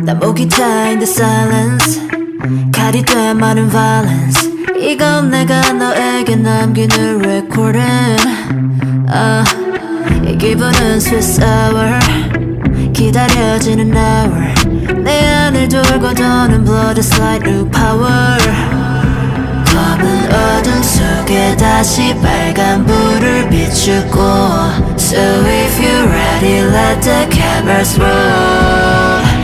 나 목이 타인 the silence 칼이 돼 마른 violence 이건 내가 너에게 남기는 recording 이 기분은 sweet sour 기다려지는 hour 내 안을 돌고 도는 blood is like new power 검은 어둠 속에 다시 빨간 불을 비추고 So if you're ready let the cameras roll